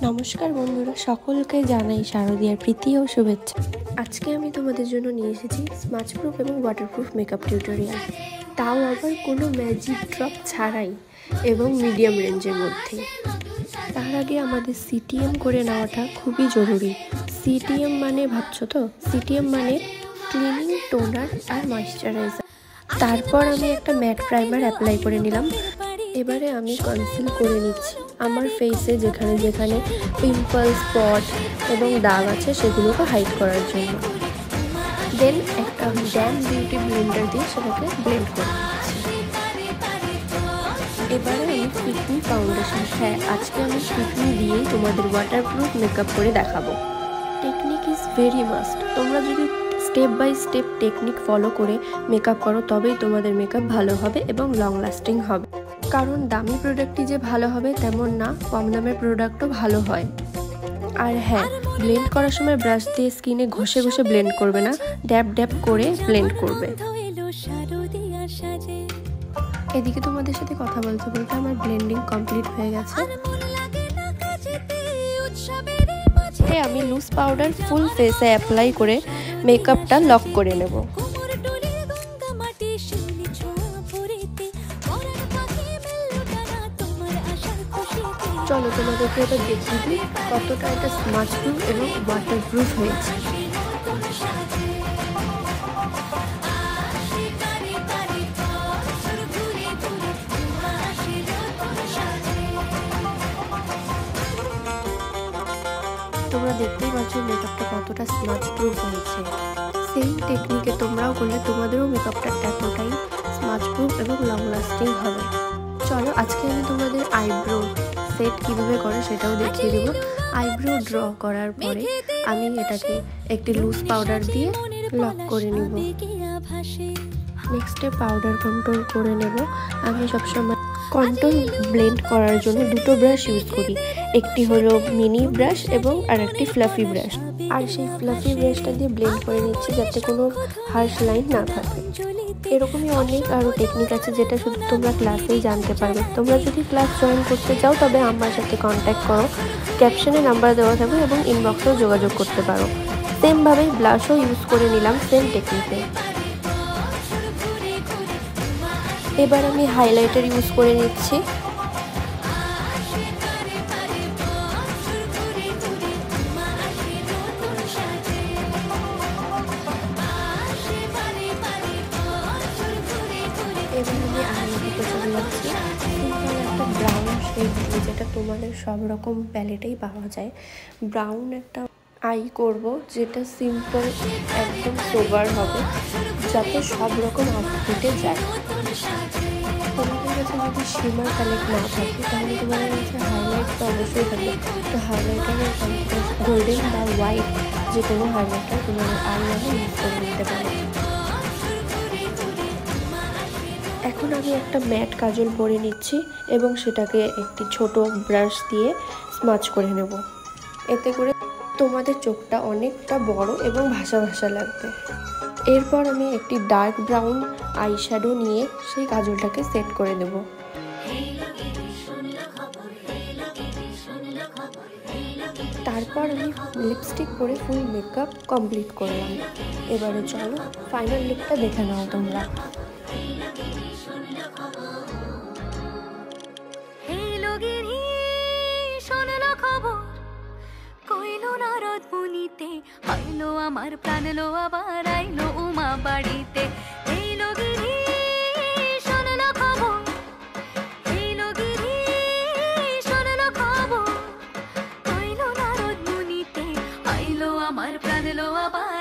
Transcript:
নমস্কার বন্ধুরা, সকলকে জানাই শারদীয়ার প্রীতি ও শুভেচ্ছা। আজকে আমি তোমাদের জন্য নিয়ে এসেছি স্মাচ প্রুফ এবং ওয়াটারপ্রুফ মেকআপ টিউটোরিয়াল, তাও আবার কোনো ম্যাজিক ড্রপ ছাড়াই এবং মিডিয়াম রেঞ্জের মধ্যে। তার আগে আমাদের সিটিএম করে নেওয়াটা খুবই জরুরি। সিটিএম মানে ভাবছো তো, সিটিএম মানে ক্লিনিং, টোনার আর ময়শ্চারাইজার। তারপর আমি একটা ম্যাট প্রাইমার অ্যাপ্লাই করে নিলাম। এবারে আমি কনসিল করে নিচ্ছি আমার ফেসে যেখানে যেখানে পিম্পল, স্পট এবং দাগ আছে সেগুলোকে হাইড করার জন্য। দেন একটা ড্যাম বিউটি ব্লেন্ডার দিয়ে সেটাকে ব্লেন্ড করে নিচ্ছি। এবারে আমি ফিটমি ফাউন্ডেশন, আজকে আমি ফিটমি দিয়েই তোমাদের ওয়াটারপ্রুফ মেকআপ করে দেখাবো। Technique is very must. তোমরা যদি step by step technique follow করে মেকআপ করো তবেই তোমাদের মেকআপ ভালো হবে এবং লং লাস্টিং হবে। কারণ দামি প্রোডাক্টই যে ভালো হবে তেমন না, কম দামের প্রোডাক্টও ভালো হয়। আর ব্লেন্ড করার সময় ব্রাশ দিয়ে স্কিনে ঘষে ঘষে ব্লেন্ড করবে না, ড্যাব ড্যাব করে ব্লেন্ড করবে। এদিকে তোমাদের সাথে কথা বলতে বলতে আমার ব্লেন্ডিং কমপ্লিট হয়ে গেছে। আমি লুজ পাউডার ফুল ফেসে অ্যাপ্লাই করে মেকআপটা লক করে নেব। চলো তোমাদেরকে এটা দেখিয়ে দিই কতটা এটা স্মাচ প্রুফ এবং ওয়াটারপ্রুফ হয়েছে। তোমরা দেখতেই পাচ্ছ মেকআপটা কতটা স্মাচ প্রুফ হয়েছে। সেম টেকনিকে তোমরাও করলে তোমাদেরও মেকআপটা এতটাই স্মাচ প্রুফ এবং লং লাস্টিং হবে। চলো আজকে আমি তোমাদের আইব্রো সেট কীভাবে করে সেটাও দেখিয়ে দেবো। আইব্রো ড্র করার পরে আমি এটাকে একটি লুজ পাউডার দিয়ে লক করে নেব। নেক্সটে পাউডার কন্ট্রোল করে নেব। আমি সবসময় কন্ট্রোল ব্লেন্ড করার জন্য দুটো ব্রাশ ইউজ করি, একটি হলো মিনি ব্রাশ এবং আরেকটি ফ্লাফি ব্রাশ। আর সেই ফ্লাফি ব্রাশটা দিয়ে ব্লেন্ড করে নিচ্ছি যাতে কোনো হার্শ লাইন না থাকে। এরকমই অনেক আরও টেকনিক আছে যেটা শুধু তোমরা ক্লাসেই জানতে পারবে। তোমরা যদি ক্লাস জয়েন করতে চাও তবে আমার সাথে কন্ট্যাক্ট করো, ক্যাপশনে নাম্বার দেওয়া থাকবে এবং ইনবক্সেও যোগাযোগ করতে পারো। সেমভাবেই ব্লাশও ইউজ করে নিলাম সেম টেকনিকে। এবার আমি হাইলাইটার ইউজ করে নিচ্ছি। এবার আমি আইলাইটারটা চলে যাচ্ছি একটা ব্রাউন শেড দিয়ে, যেটা তোমাদের সব রকম প্যালেটেই পাওয়া যায়। ব্রাউন একটা আই করব যেটা সিম্পল, একদম সোবার হবে, যাতে সব রকম আউটফিটে যায়। তোমাদের কাছে যদি শিমার কালেক্ট না থাকে তাহলে তোমাদের কাছে হাইলাইট তো অবশ্যই থাকবে। তো হাইলাইটারের গোল্ডেন বা হোয়াইট যে কোনো হাইলাইটার তোমাদের আইলাইনে ইউজ করে নিতে পারো। এখন আমি একটা ম্যাট কাজল পরে নিচ্ছি এবং সেটাকে একটি ছোট ব্রাশ দিয়ে স্মাচ করে নেব। এতে করে তোমাদের চোখটা অনেকটা বড় এবং ভাসা ভাসা লাগবে। এরপর আমি একটি ডার্ক ব্রাউন আই শ্যাডো নিয়ে সেই কাজলটাকে সেট করে দেব। তারপর আমি লিপস্টিক পরে ফুল মেকআপ কমপ্লিট করলাম। এবারে চলো ফাইনাল লুকটা দেখে নাও তোমরা। আইলো আমার প্রাণ লো আবার আইলো উমা বাড়িতে, এই লগিরি শোনলো খবর, এই লগিরি শোনলো খবর, কইলো নারদ মুনিতে আইলো আমার প্রাণ লো আবার